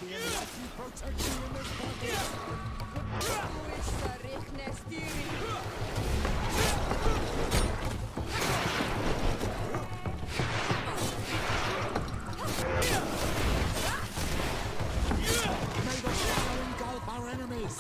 the enlightened protect you in this battle. May the shadow engulf our enemies.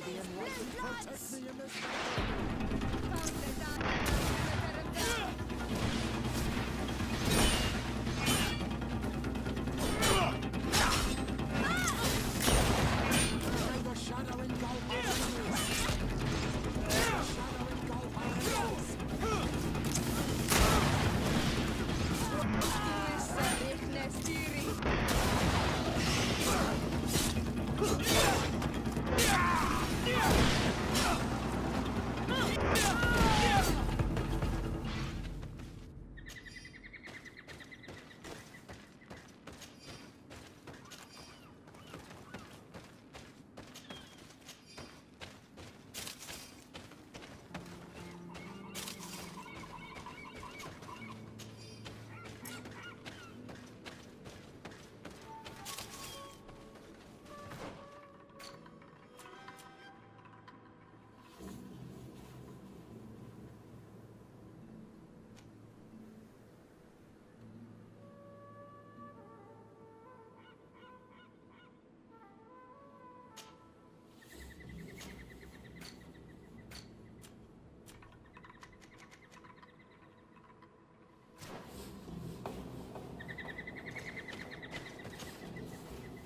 May the enlightened protect me in this battle. May the shadow engulf our enemies. May the shadow engulf our enemies.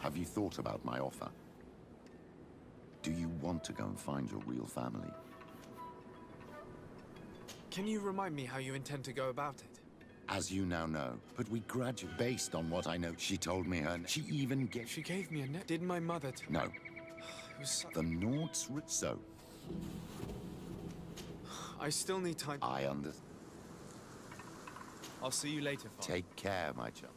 Have you thought about my offer? Do you want to go and find your real family? Can you remind me how you intend to go about it? As you now know, but we graduate based on what I know. She told me she even gave... She gave me a net. Did my mother No, It was so... the Nords so. I still need time. I understand. I'll see you later, Father. Take care, my child.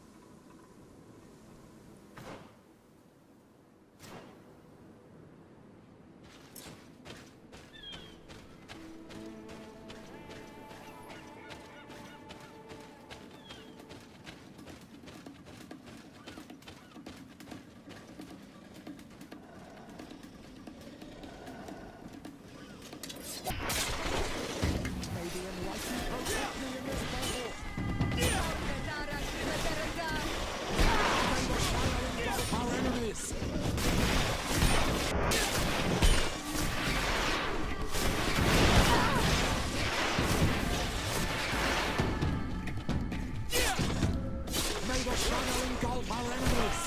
May the enlightened protect me in this battle. May the shadow engulf our enemies. May the shadow engulf our enemies.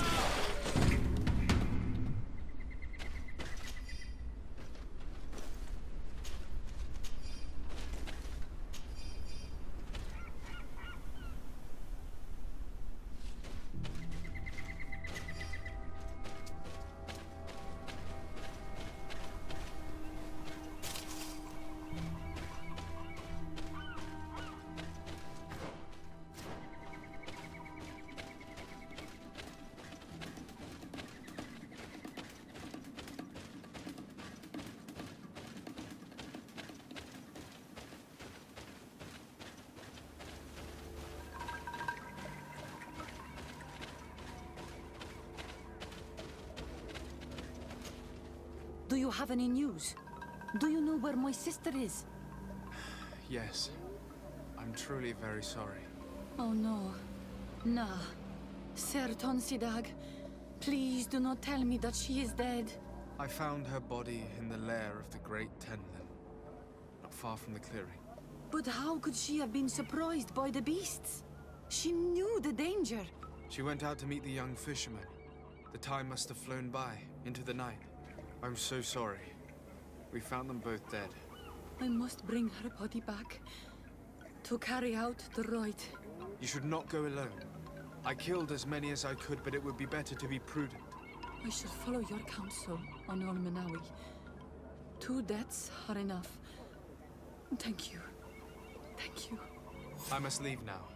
Do you have any news? Do you know where my sister is? Yes. I'm truly very sorry. Oh no. Nah. Ser Tonsidag, please do not tell me that she is dead. I found her body in the lair of the Great Tenlin, not far from the clearing. But how could she have been surprised by the beasts? She knew the danger. She went out to meet the young fisherman. The time must have flown by, into the night. I'm so sorry. We found them both dead. I must bring her body back to carry out the rite. You should not go alone. I killed as many as I could, but it would be better to be prudent. I shall follow your counsel on Olmenawi. 2 deaths are enough. Thank you. Thank you. I must leave now.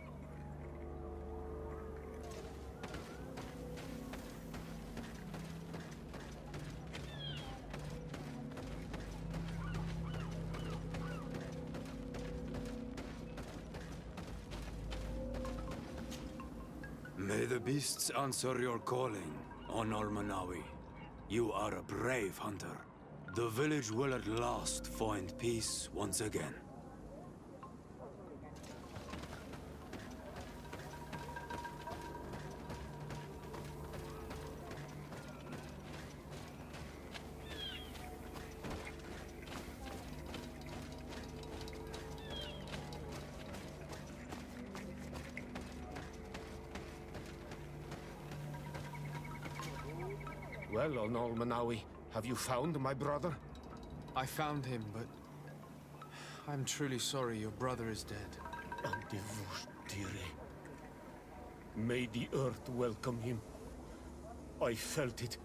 May the beasts answer your calling, on Olmenawi. You are a brave hunter. The village will at last find peace once again. Well, on Almanawi, have you found my brother? I found him, but I'm truly sorry your brother is dead. Andivush Dire. May the earth welcome him. I felt it.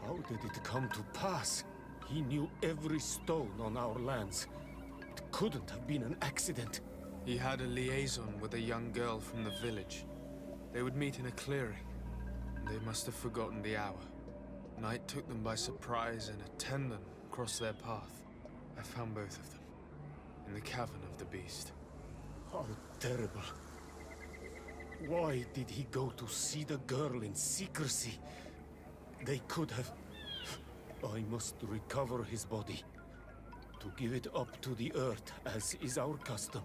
How did it come to pass? He knew every stone on our lands. It couldn't have been an accident. He had a liaison with a young girl from the village. They would meet in a clearing. They must have forgotten the hour. Night took them by surprise and a tendon crossed their path. I found both of them in the cavern of the beast. How terrible. Why did he go to see the girl in secrecy? They could have... I must recover his body. To give it up to the earth, as is our custom.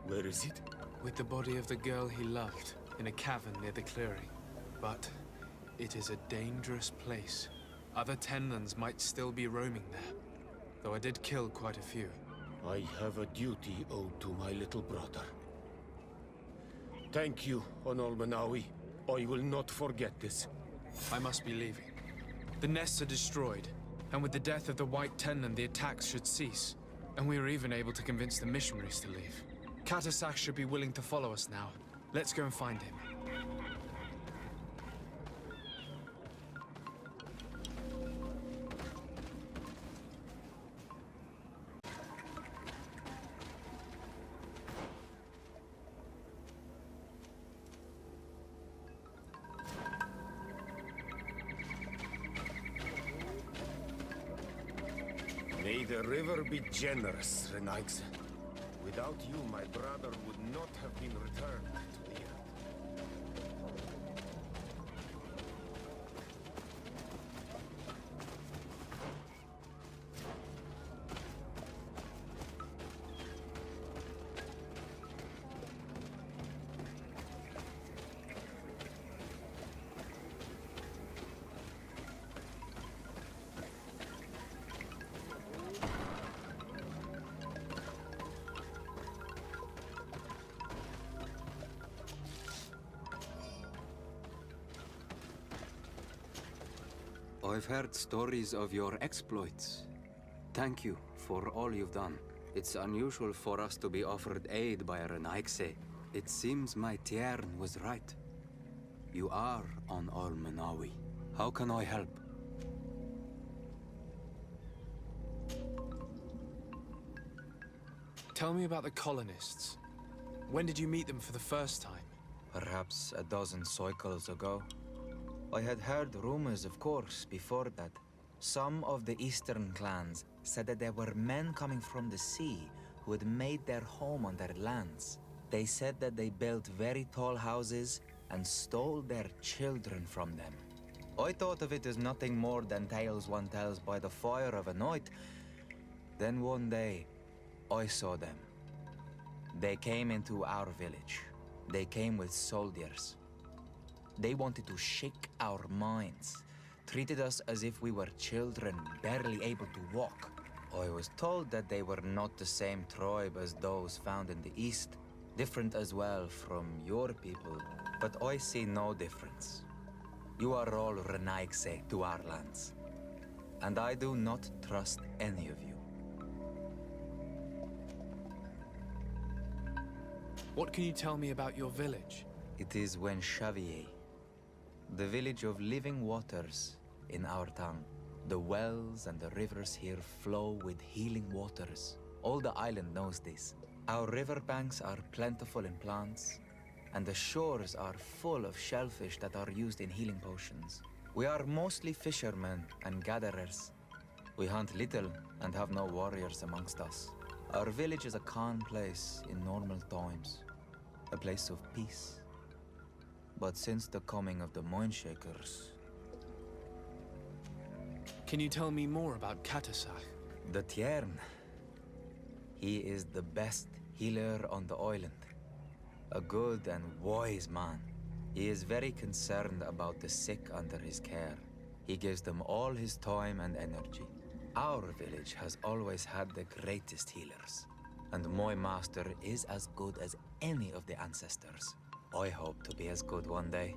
Where is it? With the body of the girl he loved, in a cavern near the clearing. But it is a dangerous place. Other Tenlans might still be roaming there, though I did kill quite a few. I have a duty owed to my little brother. Thank you, Honol Manawi. I will not forget this. I must be leaving. The nests are destroyed, and with the death of the White Tenlan, the attacks should cease. And we were even able to convince the missionaries to leave. Katasak should be willing to follow us now. Let's go and find him. May the river be generous, Renaigse. Without you, my brother would not have been returned to the earth. I've heard stories of your exploits. Thank you for all you've done. It's unusual for us to be offered aid by a Renaigse. It seems my Tiern was right. You are on Almanawi. How can I help? Tell me about the colonists. When did you meet them for the first time? Perhaps a dozen cycles ago. I had heard rumors, of course, before that. Some of the eastern clans said that there were men coming from the sea who had made their home on their lands. They said that they built very tall houses and stole their children from them. I thought of it as nothing more than tales one tells by the fire of a night. Then one day, I saw them. They came into our village. They came with soldiers. They wanted to shake our minds, treated us as if we were children, barely able to walk. I was told that they were not the same tribe as those found in the east, different as well from your people, but I see no difference. You are all Renaigse to our lands, and I do not trust any of you. What can you tell me about your village? It is Wen Xavier, the village of living waters in our tongue. The wells and the rivers here flow with healing waters. All the island knows this. Our riverbanks are plentiful in plants, and the shores are full of shellfish that are used in healing potions. We are mostly fishermen and gatherers. We hunt little and have no warriors amongst us. Our village is a calm place in normal times, a place of peace. But since the coming of the Mindshakers... Can you tell me more about Katasak? The Tiern. He is the best healer on the island. A good and wise man. He is very concerned about the sick under his care. He gives them all his time and energy. Our village has always had the greatest healers. And my master is as good as any of the ancestors. I hope to be as good one day.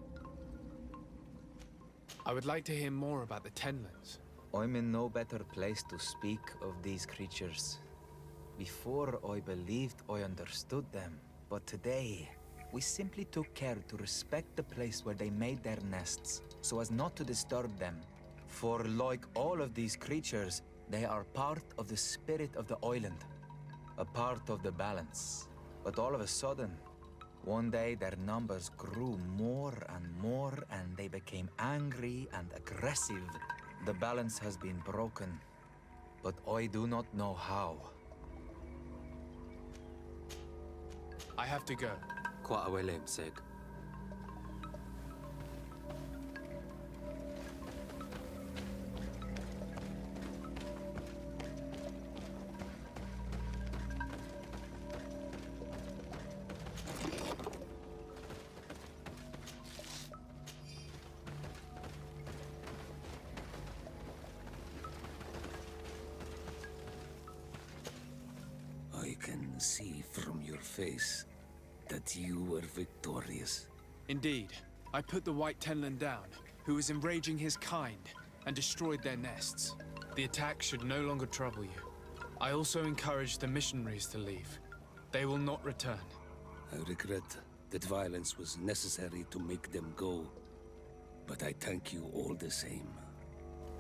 I would like to hear more about the Tenlands. I'm in no better place to speak of these creatures. Before, I believed I understood them, but today, we simply took care to respect the place where they made their nests, so as not to disturb them. For like all of these creatures, they are part of the spirit of the island, a part of the balance. But all of a sudden, one day their numbers grew more and they became angry and aggressive. The balance has been broken, but I do not know how. I have to go. Qua awelem seg. I can see from your face that you were victorious. Indeed. I put the White Tenland down, who was enraging his kind, and destroyed their nests. The attack should no longer trouble you. I also encouraged the missionaries to leave. They will not return. I regret that violence was necessary to make them go, but I thank you all the same.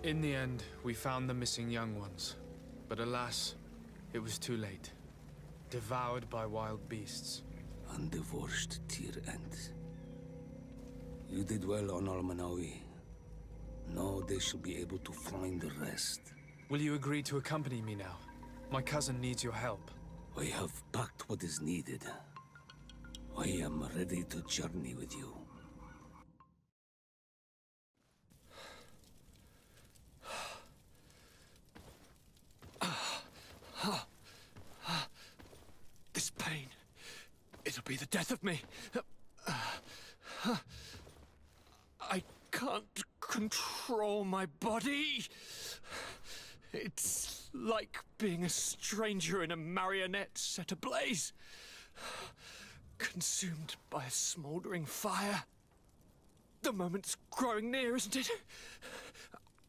In the end, we found the missing young ones. But alas, it was too late. Devoured by wild beasts. Undivorced tier end. You did well on Almanawi. Now they shall be able to find the rest. Will you agree to accompany me now? My cousin needs your help. I have packed what is needed. I am ready to journey with you. This pain, it'll be the death of me. I can't control my body. It's like being a stranger in a marionette set ablaze. Consumed by a smoldering fire. The moment's growing near, isn't it?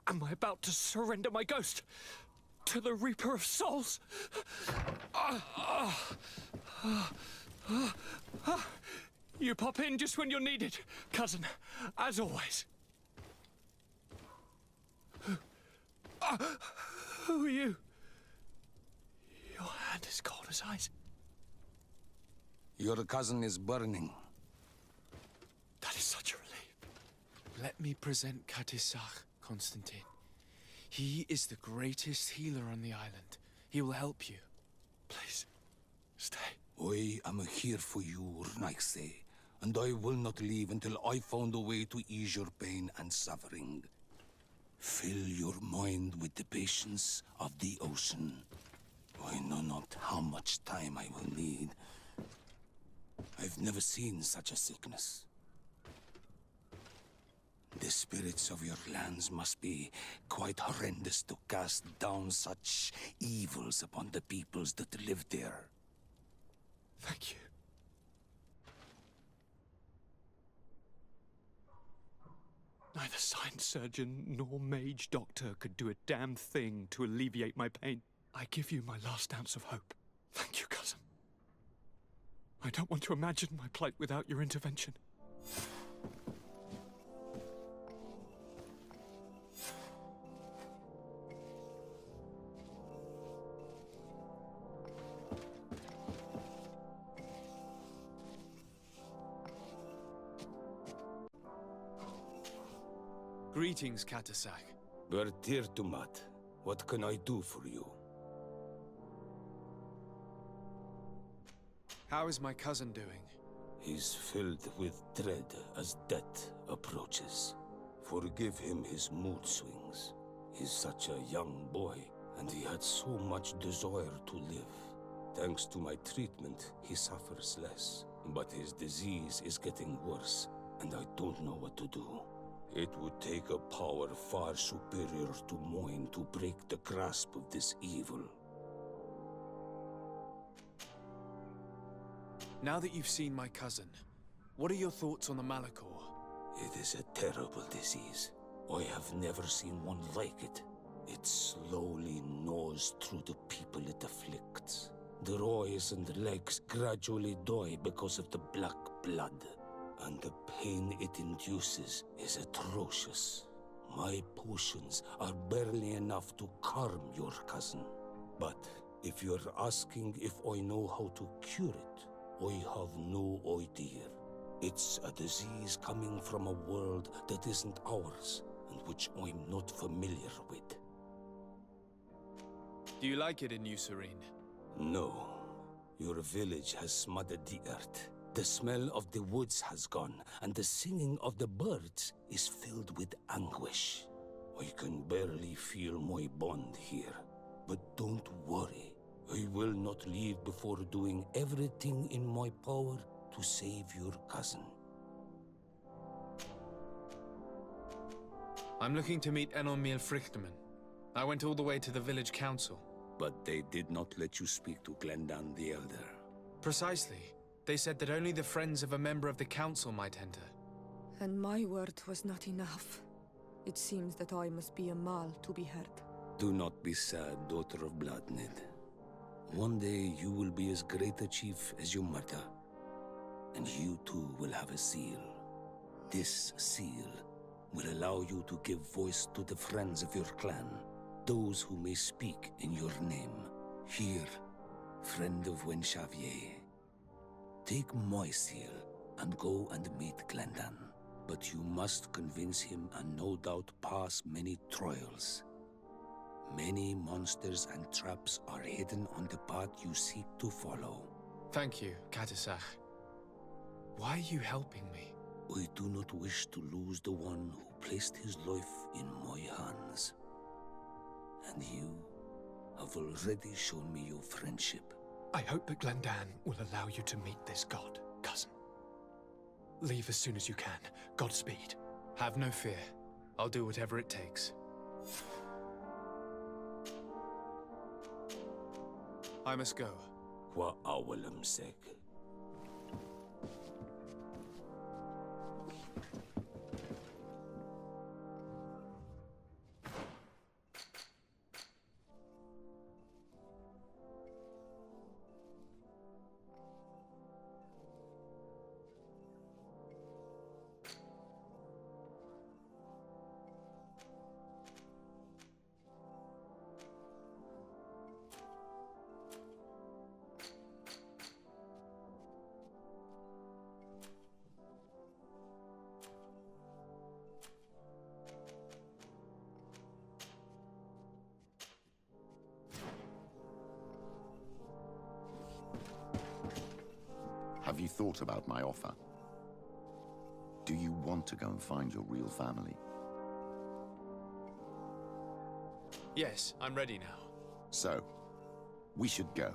Am I about to surrender my ghost to the Reaper of Souls? You pop in just when you're needed, cousin, as always. Who are you? Your hand is cold as ice. Your cousin is burning. That is such a relief. Let me present Katisach, Constantine. He is the greatest healer on the island. He will help you. Please, stay. I am here for you, Urnaxe, and I will not leave until I found a way to ease your pain and suffering. Fill your mind with the patience of the ocean. I know not how much time I will need. I've never seen such a sickness. The spirits of your lands must be quite horrendous to cast down such evils upon the peoples that live there. Thank you. Neither science surgeon nor mage doctor could do a damn thing to alleviate my pain. I give you my last ounce of hope. Thank you, cousin. I don't want to imagine my plight without your intervention. Greetings, Katisach. Bertirtumat, what can I do for you? How is my cousin doing? He's filled with dread as death approaches. Forgive him his mood swings. He's such a young boy, and he had so much desire to live. Thanks to my treatment, he suffers less. But his disease is getting worse, and I don't know what to do. It would take a power far superior to mine to break the grasp of this evil. Now that you've seen my cousin, what are your thoughts on the Malachor? It is a terrible disease. I have never seen one like it. It slowly gnaws through the people it afflicts. Their eyes and legs gradually die because of the black blood. And the pain it induces is atrocious. My potions are barely enough to calm your cousin. But if you're asking if I know how to cure it, I have no idea. It's a disease coming from a world that isn't ours, and which I'm not familiar with. Do you like it in New Serene? No. Your village has smothered the earth. The smell of the woods has gone, and the singing of the birds is filled with anguish. I can barely feel my bond here. But don't worry. I will not leave before doing everything in my power to save your cousin. I'm looking to meet Enormil Frichterman. I went all the way to the village council. But they did not let you speak to Glendan the Elder. Precisely. They said that only the friends of a member of the council might enter. And my word was not enough. It seems that I must be a Mal to be heard. Do not be sad, daughter of Bloodnid. One day you will be as great a chief as your mother. And you too will have a seal. This seal will allow you to give voice to the friends of your clan, those who may speak in your name. Here, friend of Wenxavier. Take my seal and go and meet Glendan. But you must convince him and no doubt pass many trials. Many monsters and traps are hidden on the path you seek to follow. Thank you, Katisach. Why are you helping me? I do not wish to lose the one who placed his life in my hands. And you have already shown me your friendship. I hope that Glendan will allow you to meet this god, cousin. Leave as soon as you can. Godspeed. Have no fear. I'll do whatever it takes. I must go. Wa awalam sek. Have you thought about my offer? Do you want to go and find your real family? Yes, I'm ready now. So, we should go.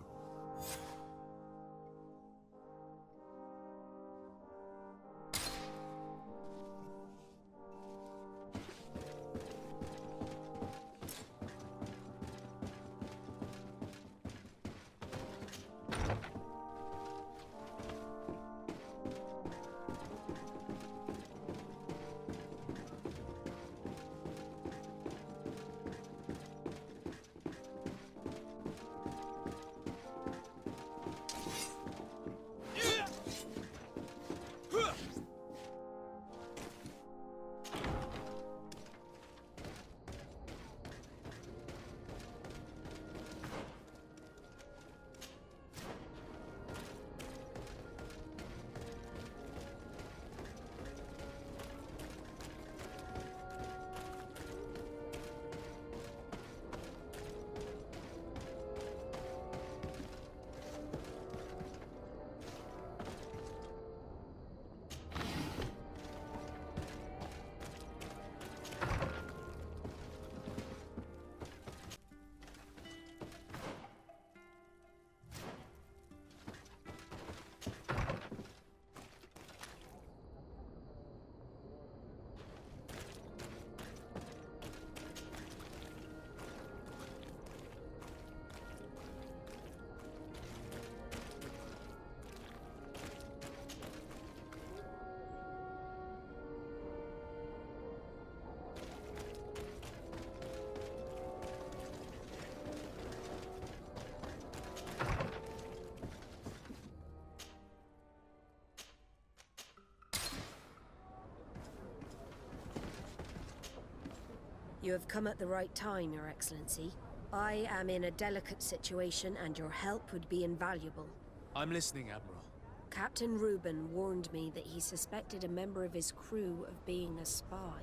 You have come at the right time, Your Excellency. I am in a delicate situation and your help would be invaluable. I'm listening, Admiral. Captain Reuben warned me that he suspected a member of his crew of being a spy.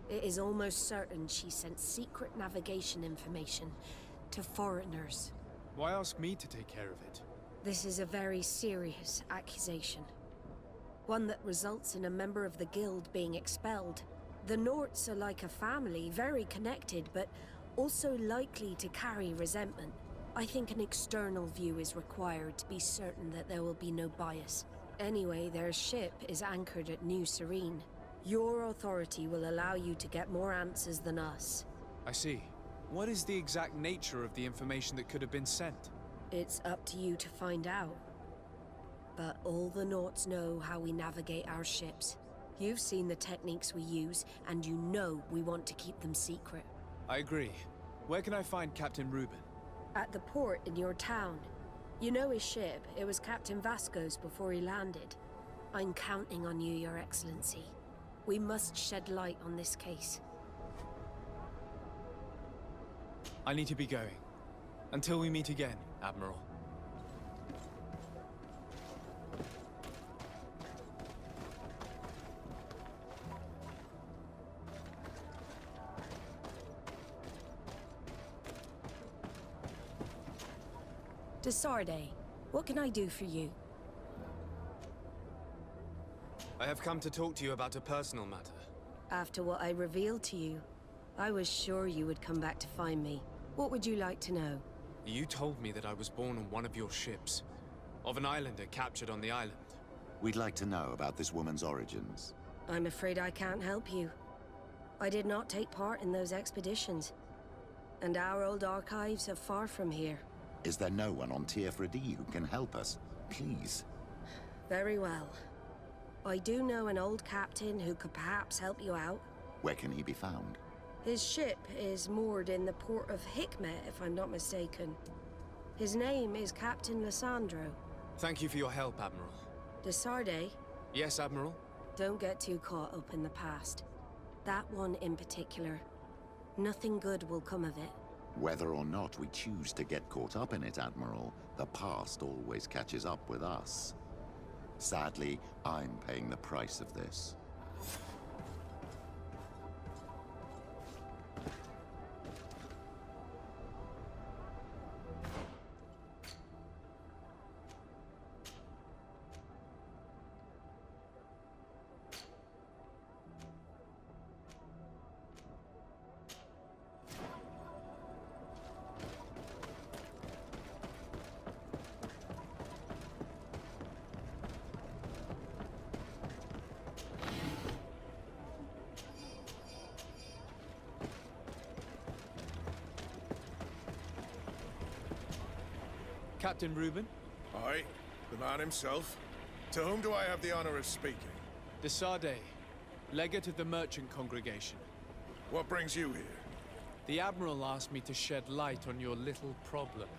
It is almost certain she sent secret navigation information to foreigners. Why ask me to take care of it? This is a very serious accusation. One that results in a member of the guild being expelled. The Norts are like a family, very connected, but also likely to carry resentment. I think an external view is required to be certain that there will be no bias. Anyway, their ship is anchored at New Serene. Your authority will allow you to get more answers than us. I see. What is the exact nature of the information that could have been sent? It's up to you to find out. But all the Norts know how we navigate our ships. You've seen the techniques we use, and you know we want to keep them secret. I agree. Where can I find Captain Reuben? At the port in your town. You know his ship. It was Captain Vasco's before he landed. I'm counting on you, Your Excellency. We must shed light on this case. I need to be going. Until we meet again, Admiral. Desarde, what can I do for you? I have come to talk to you about a personal matter. After what I revealed to you, I was sure you would come back to find me. What would you like to know? You told me that I was born on one of your ships. Of an islander captured on the island. We'd like to know about this woman's origins. I'm afraid I can't help you. I did not take part in those expeditions. And our old archives are far from here. Is there no one on Tier 4D who can help us? Please. Very well. I do know an old captain who could perhaps help you out. Where can he be found? His ship is moored in the port of Hikmet, if I'm not mistaken. His name is Captain Lissandro. Thank you for your help, Admiral. Desarde? Yes, Admiral? Don't get too caught up in the past. That one in particular. Nothing good will come of it. Whether or not we choose to get caught up in it, Admiral, the past always catches up with us. Sadly, I'm paying the price of this. Captain Reuben? Aye, the man himself. To whom do I have the honor of speaking? Desarde, legate of the merchant congregation. What brings you here? The Admiral asked me to shed light on your little problem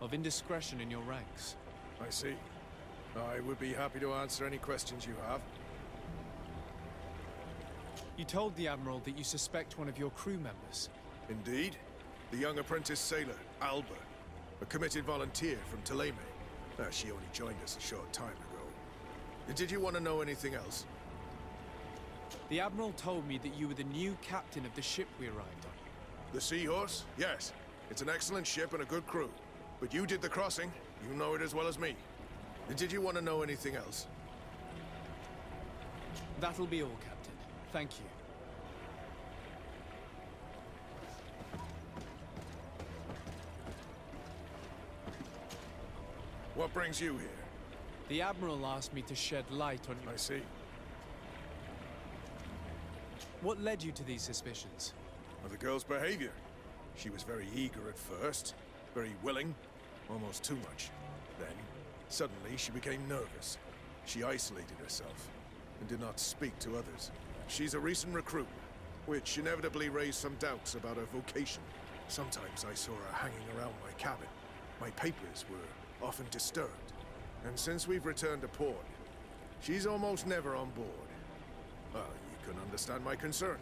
of indiscretion in your ranks. I see. I would be happy to answer any questions you have. You told the Admiral that you suspect one of your crew members. Indeed. The young apprentice sailor, Alba. A committed volunteer from Thélème. She only joined us a short time ago. Did you want to know anything else? The Admiral told me that you were the new captain of the ship we arrived on. The Seahorse? Yes. It's an excellent ship and a good crew. But you did the crossing. You know it as well as me. Did you want to know anything else? That'll be all, Captain. Thank you. What brings you here? The Admiral asked me to shed light on you. I see. What led you to these suspicions? Well, the girl's behavior. She was very eager at first, very willing, almost too much. Then, suddenly, she became nervous. She isolated herself and did not speak to others. She's a recent recruit, which inevitably raised some doubts about her vocation. Sometimes I saw her hanging around my cabin. My papers were often disturbed. And since we've returned to port, she's almost never on board. Well, you can understand my concern.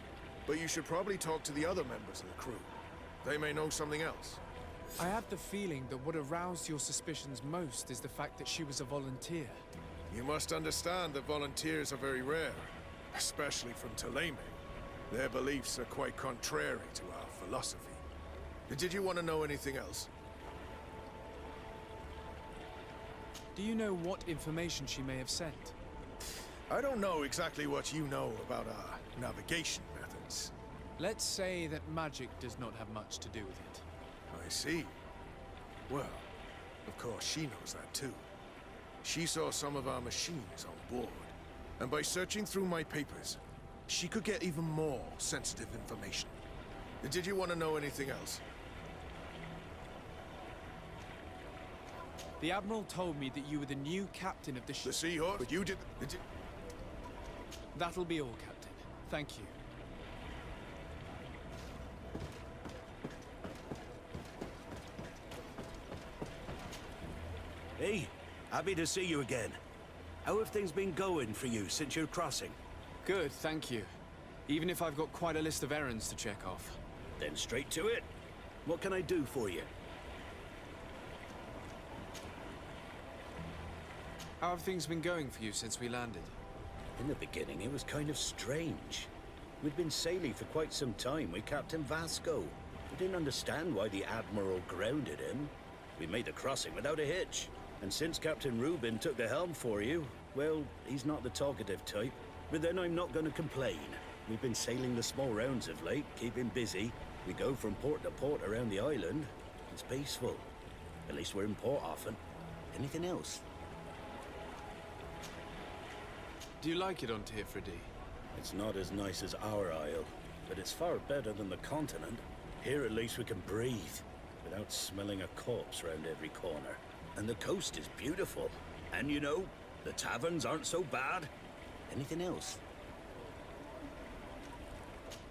But you should probably talk to the other members of the crew. They may know something else. I have the feeling that what aroused your suspicions most is the fact that she was a volunteer. You must understand that volunteers are very rare, especially from Thélème. Their beliefs are quite contrary to our philosophy. Did you want to know anything else? Do you know what information she may have sent? I don't know exactly what you know about our navigation methods. Let's say that magic does not have much to do with it. I see. Well, of course she knows that too. She saw some of our machines on board, and by searching through my papers, she could get even more sensitive information. Did you want to know anything else? The Admiral told me that you were the new captain of the ship. The Seahawk? But you did you... That'll be all, Captain. Thank you. Hey, happy to see you again. How have things been going for you since your crossing? Good, thank you. Even if I've got quite a list of errands to check off. Then straight to it. What can I do for you? How have things been going for you since we landed? In the beginning, it was kind of strange. We'd been sailing for quite some time with Captain Vasco. We didn't understand why the Admiral grounded him. We made the crossing without a hitch. And since Captain Rubin took the helm for you, well, he's not the talkative type. But then I'm not going to complain. We've been sailing the small rounds of late, keeping busy. We go from port to port around the island. It's peaceful. At least we're in port often. Anything else? Do you like it on Tirfredi? It's not as nice as our isle, but it's far better than the continent. Here at least we can breathe, without smelling a corpse round every corner. And the coast is beautiful. And you know, the taverns aren't so bad. Anything else?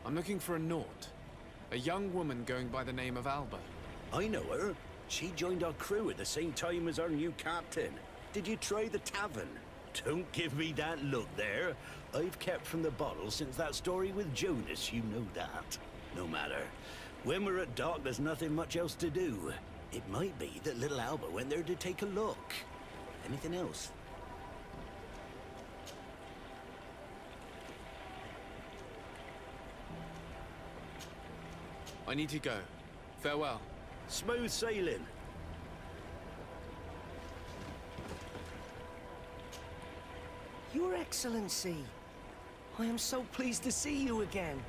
I'm looking for a Naut. A young woman going by the name of Alba. I know her. She joined our crew at the same time as our new captain. Did you try the tavern? Don't give me that look there. I've kept from the bottle since that story with Jonas, you know that. No matter. When we're at dock, there's nothing much else to do. It might be that little Alba went there to take a look. Anything else? I need to go. Farewell. Smooth sailing. Your Excellency, I am so pleased to see you again.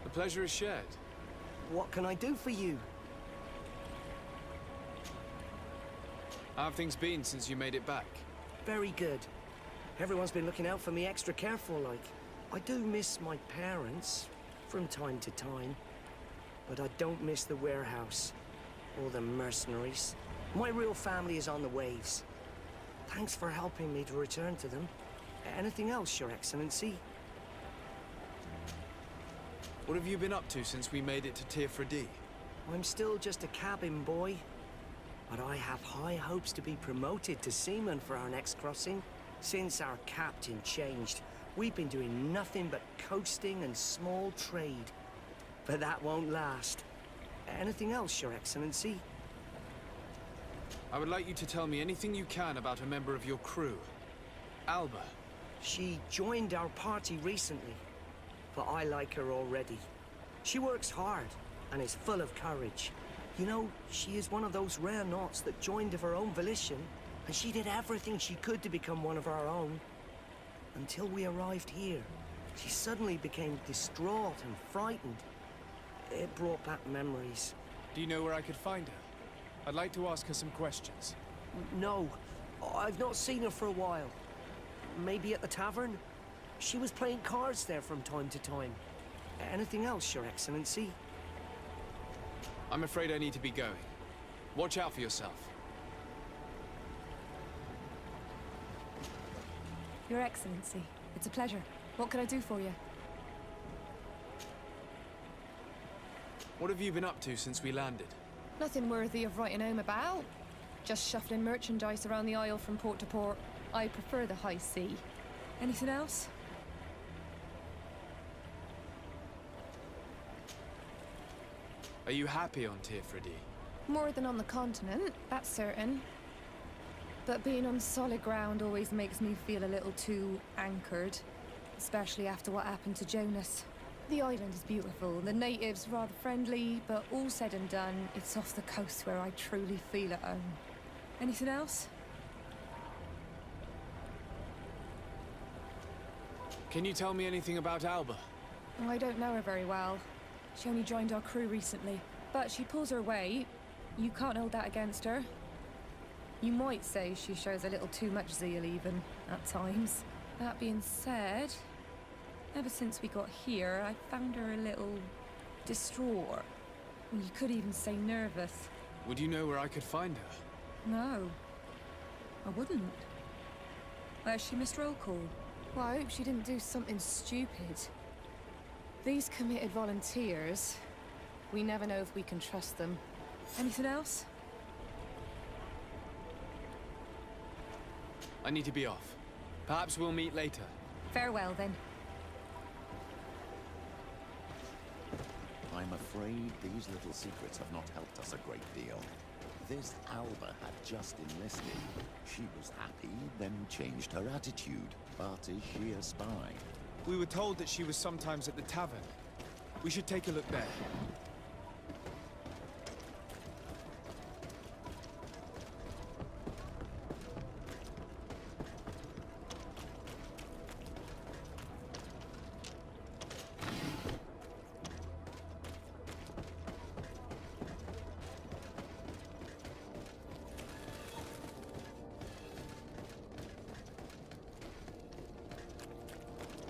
The pleasure is shared. What can I do for you? How have things been since you made it back? Very good. Everyone's been looking out for me extra careful, like. I do miss my parents, from time to time. But I don't miss the warehouse, or the mercenaries. My real family is on the waves. Thanks for helping me to return to them. Anything else, Your Excellency? What have you been up to since we made it to Tirfredi? I'm still just a cabin boy. But I have high hopes to be promoted to seaman for our next crossing. Since our captain changed, we've been doing nothing but coasting and small trade. But that won't last. Anything else, Your Excellency? I would like you to tell me anything you can about a member of your crew. Alba. She joined our party recently, but I like her already. She works hard and is full of courage. You know, she is one of those rare Nauts that joined of her own volition, and she did everything she could to become one of our own. Until we arrived here, she suddenly became distraught and frightened. It brought back memories. Do you know where I could find her? I'd like to ask her some questions. No, I've not seen her for a while. Maybe at the tavern? She was playing cards there from time to time. Anything else, Your Excellency? I'm afraid I need to be going. Watch out for yourself. Your Excellency, it's a pleasure. What can I do for you? What have you been up to since we landed? Nothing worthy of writing home about. Just shuffling merchandise around the isle from port to port. I prefer the high sea. Anything else? Are you happy on Tifredi? More than on the continent, that's certain. But being on solid ground always makes me feel a little too anchored. Especially after what happened to Jonas. The island is beautiful, the natives rather friendly, but all said and done, it's off the coast where I truly feel at home. Anything else? Can you tell me anything about Alba? I don't know her very well. She only joined our crew recently. But she pulls her weight. You can't hold that against her. You might say she shows a little too much zeal even, at times. That being said, ever since we got here, I found her a little distraught. You could even say nervous. Would you know where I could find her? No, I wouldn't. Where's she missed roll call? Well, I hope she didn't do something stupid. These committed volunteers, we never know if we can trust them. Anything else? I need to be off. Perhaps we'll meet later. Farewell, then. I'm afraid these little secrets have not helped us a great deal. This Alba had just enlisted. She was happy, then changed her attitude. But is she a spy? We were told that she was sometimes at the tavern. We should take a look there.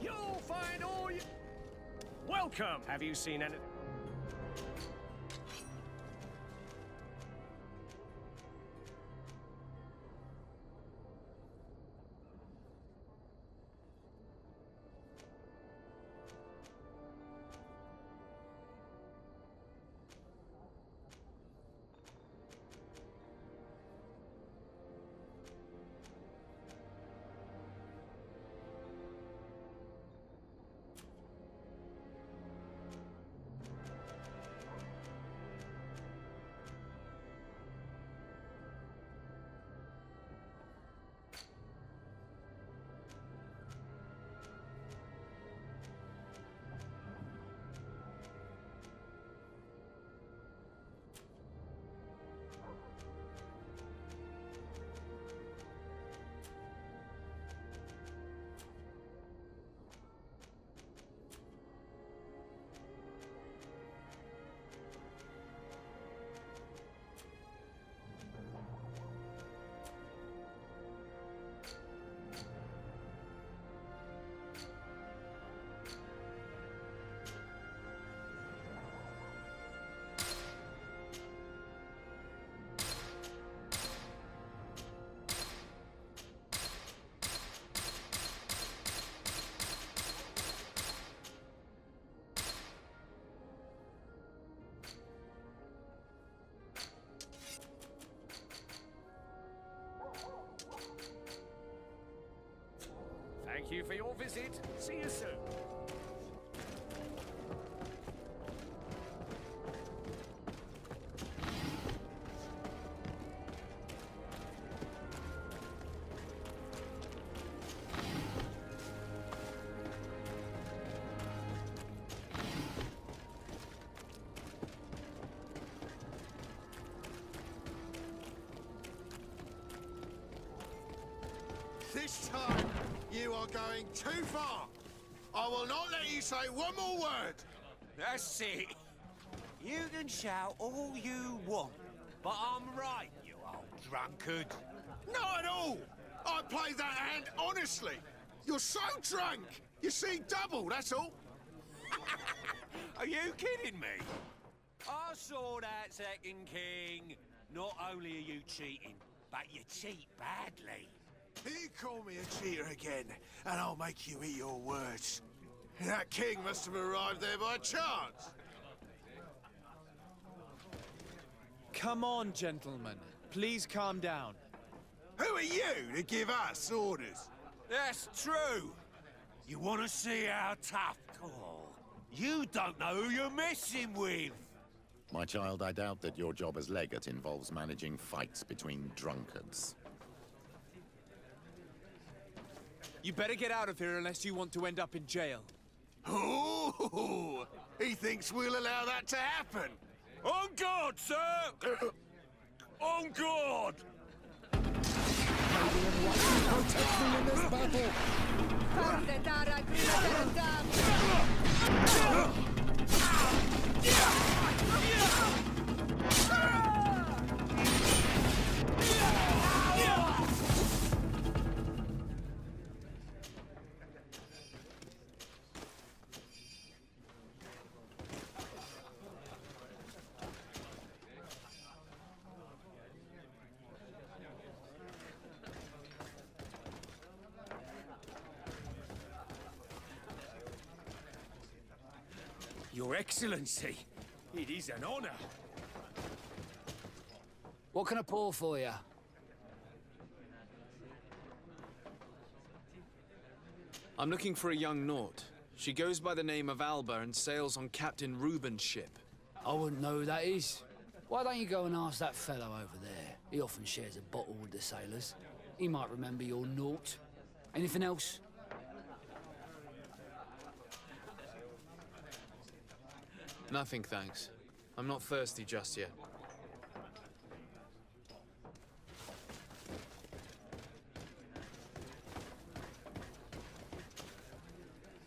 You'll find all you... Welcome! Have you seen anything? Thank you for your visit. See you soon. This time, you are going too far. I will not let you say one more word. That's it. You can shout all you want, but I'm right, you old drunkard. Not at all. I played that hand honestly. You're so drunk. You see double, that's all. Are you kidding me? I saw that second king. Not only are you cheating, but you cheat badly. You call me a cheater again, and I'll make you eat your words. That king must have arrived there by chance. Come on, gentlemen. Please calm down. Who are you to give us orders? That's true. You want to see how tough? Oh, you don't know who you're messing with. My child, I doubt that your job as legate involves managing fights between drunkards. You better get out of here unless you want to end up in jail. Ooh! He thinks we'll allow that to happen! On guard, sir! On guard! Protect me in this battle! Your Excellency, it is an honor. What can I pour for you? I'm looking for a young Naut. She goes by the name of Alba and sails on Captain Reuben's ship. I wouldn't know who that is. Why don't you go and ask that fellow over there? He often shares a bottle with the sailors. He might remember your Naut. Anything else? Nothing, thanks. I'm not thirsty just yet.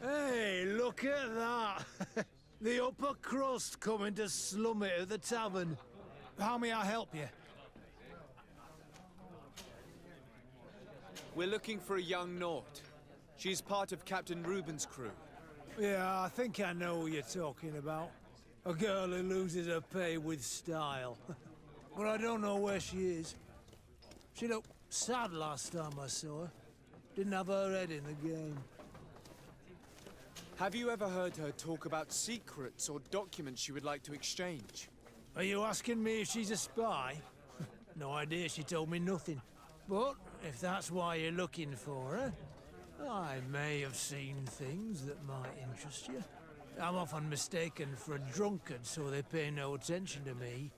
Hey, look at that! The upper crust coming to slum it at the tavern. How may I help you? We're looking for a young Naut. She's part of Captain Reuben's crew. Yeah, I think I know who you're talking about. A girl who loses her pay with style. But I don't know where she is. She looked sad last time I saw her. Didn't have her head in the game. Have you ever heard her talk about secrets or documents she would like to exchange? Are you asking me if she's a spy? No idea, she told me nothing. But if that's why you're looking for her, I may have seen things that might interest you. I'm often mistaken for a drunkard, so they pay no attention to me.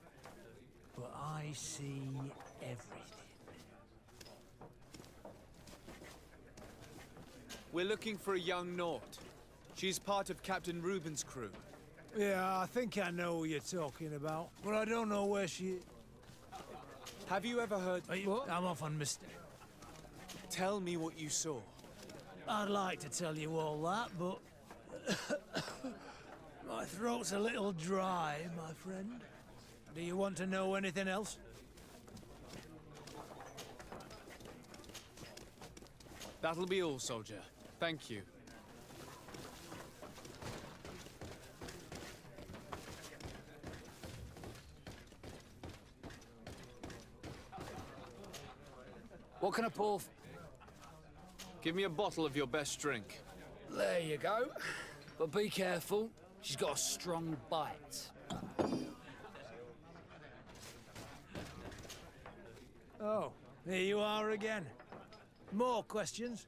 But I see everything. We're looking for a young Naut. She's part of Captain Reuben's crew. Yeah, I think I know who you're talking about, but I don't know where she is. Have you ever heard... I'm often mistaken. Tell me what you saw. I'd like to tell you all that, but... my throat's a little dry, my friend. Do you want to know anything else? That'll be all, soldier. Thank you. What can I pour? Give me a bottle of your best drink. There you go. But be careful. She's got a strong bite. Oh, here you are again. More questions?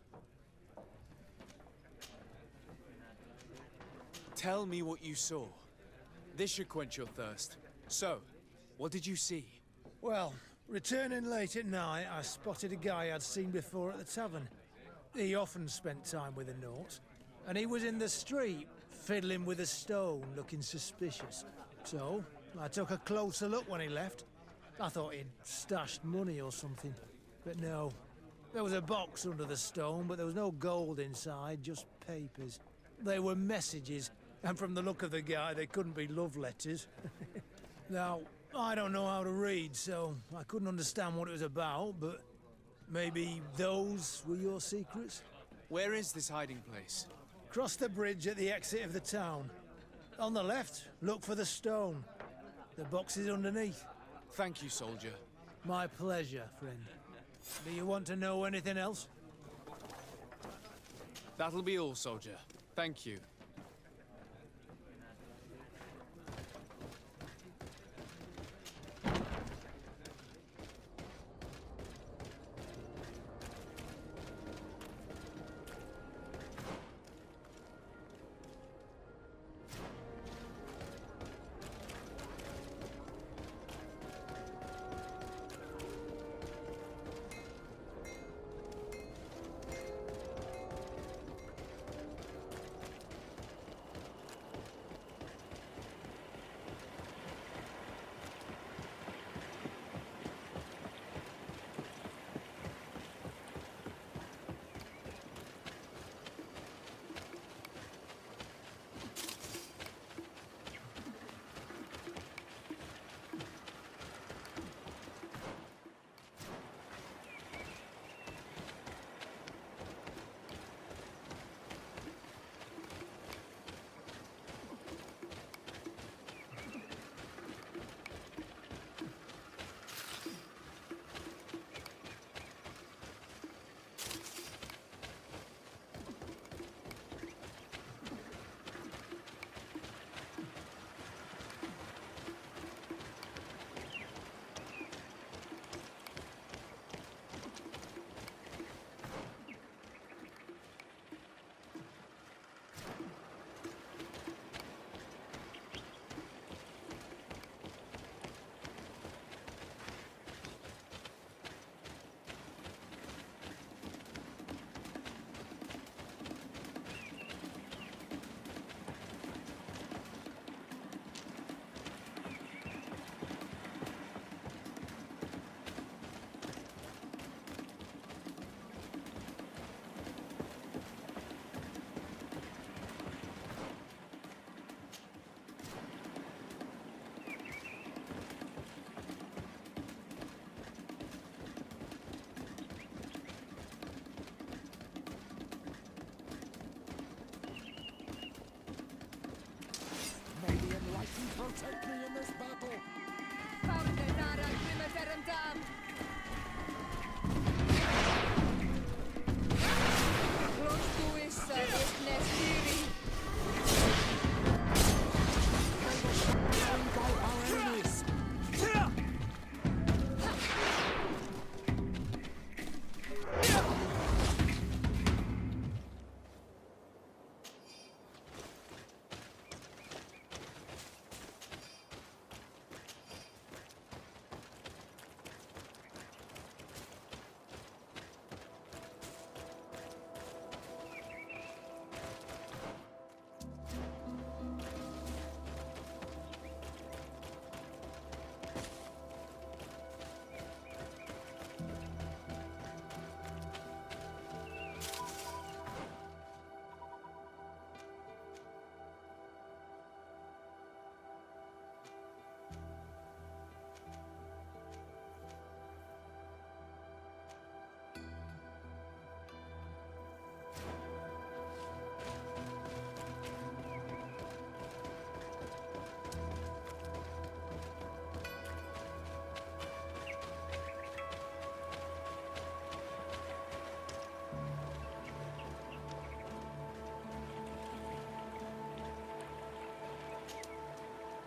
Tell me what you saw. This should quench your thirst. So, what did you see? Well, returning late at night, I spotted a guy I'd seen before at the tavern. He often spent time with a Naut, and he was in the street, fiddling with a stone, looking suspicious. So, I took a closer look when he left. I thought he'd stashed money or something, but no. There was a box under the stone, but there was no gold inside, just papers. They were messages, and from the look of the guy, they couldn't be love letters. Now, I don't know how to read, so I couldn't understand what it was about, but maybe those were your secrets? Where is this hiding place? Cross the bridge at the exit of the town. On the left, look for the stone. The box is underneath. Thank you, soldier. My pleasure, friend. Do you want to know anything else? That'll be all, soldier. Thank you. protect me in this battle. Our enemies.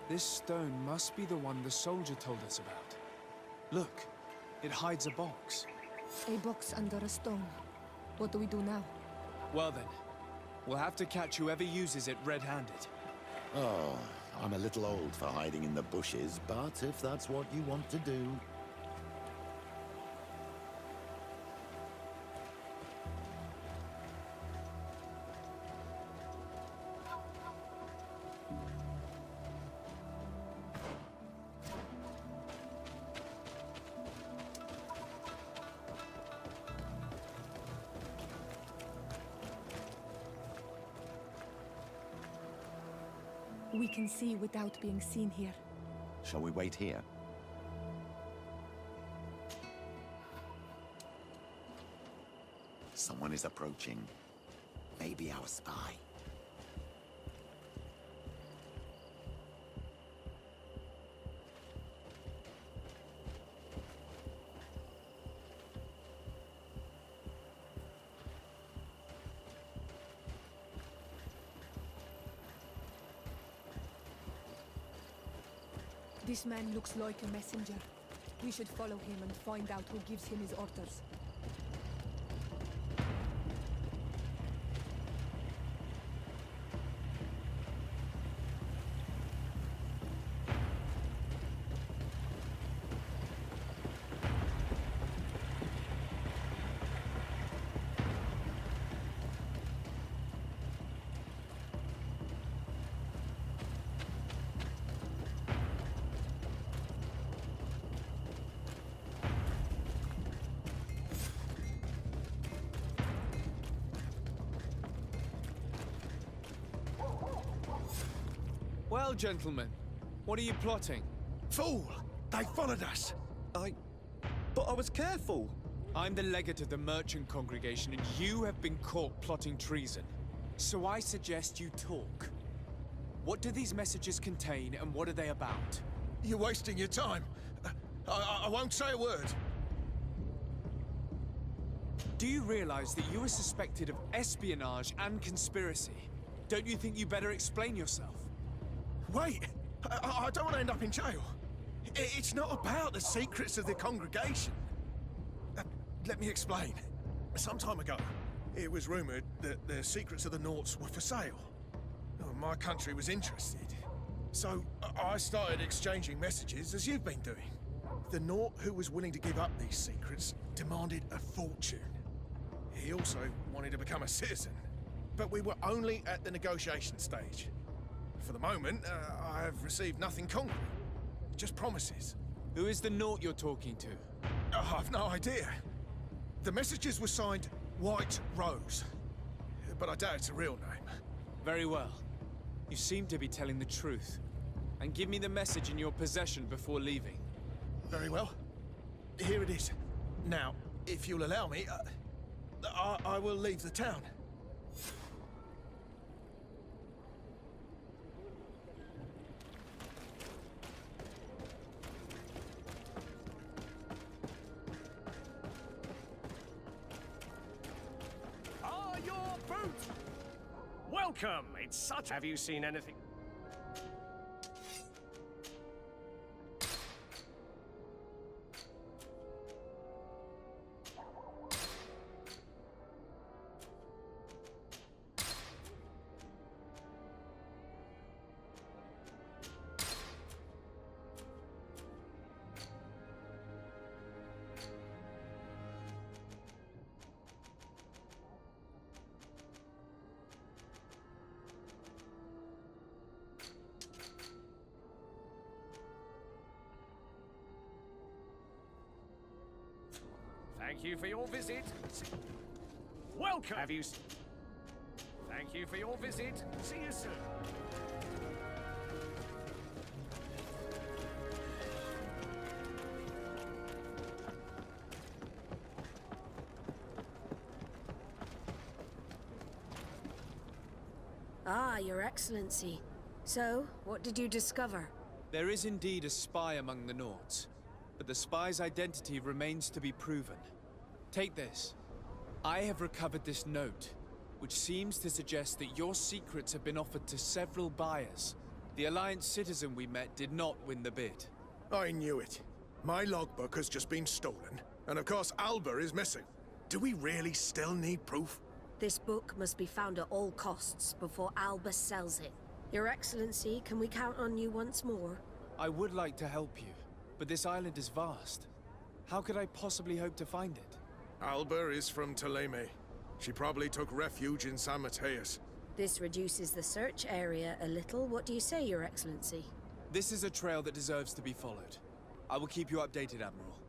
This stone must be the one the soldier told us about. Look, it hides a box. A box under a stone. What do we do now? Well then, we'll have to catch whoever uses it red-handed. Oh, I'm a little old for hiding in the bushes, but if that's what you want to do... We can see without being seen here. Shall we wait here? Someone is approaching. Maybe our spy. This man looks like a messenger. We should follow him and find out who gives him his orders. Well, gentlemen, what are you plotting? Fool! They followed us! But I was careful! I'm the legate of the merchant congregation, and you have been caught plotting treason. So I suggest you talk. What do these messages contain, and what are they about? You're wasting your time. I won't say a word. Do you realize that you are suspected of espionage and conspiracy? Don't you think you better explain yourself? Wait! I don't want to end up in jail. It's not about the secrets of the congregation. Let me explain. Some time ago, it was rumored that the secrets of the Nauts were for sale. My country was interested. So I started exchanging messages as you've been doing. The Naut who was willing to give up these secrets demanded a fortune. He also wanted to become a citizen. But we were only at the negotiation stage. For the moment, I have received nothing concrete. Just promises. Who is the Naut you're talking to? I've no idea. The messages were signed White Rose. But I doubt it's a real name. Very well. You seem to be telling the truth. And give me the message in your possession before leaving. Very well. Here it is. Now, if you'll allow me, I will leave the town. Welcome! It's such... Have you seen anything? Thank you for your visit. Welcome! Have you... Thank you for your visit. See you soon. Ah, Your Excellency. So, what did you discover? There is indeed a spy among the Nords, but the spy's identity remains to be proven. Take this. I have recovered this note, which seems to suggest that your secrets have been offered to several buyers. The Alliance citizen we met did not win the bid. I knew it. My logbook has just been stolen, and of course Alba is missing. Do we really still need proof? This book must be found at all costs before Alba sells it. Your Excellency, can we count on you once more? I would like to help you, but this island is vast. How could I possibly hope to find it? Alba is from Teleme. She probably took refuge in San Mateus. This reduces the search area a little. What do you say, Your Excellency? This is a trail that deserves to be followed. I will keep you updated, Admiral.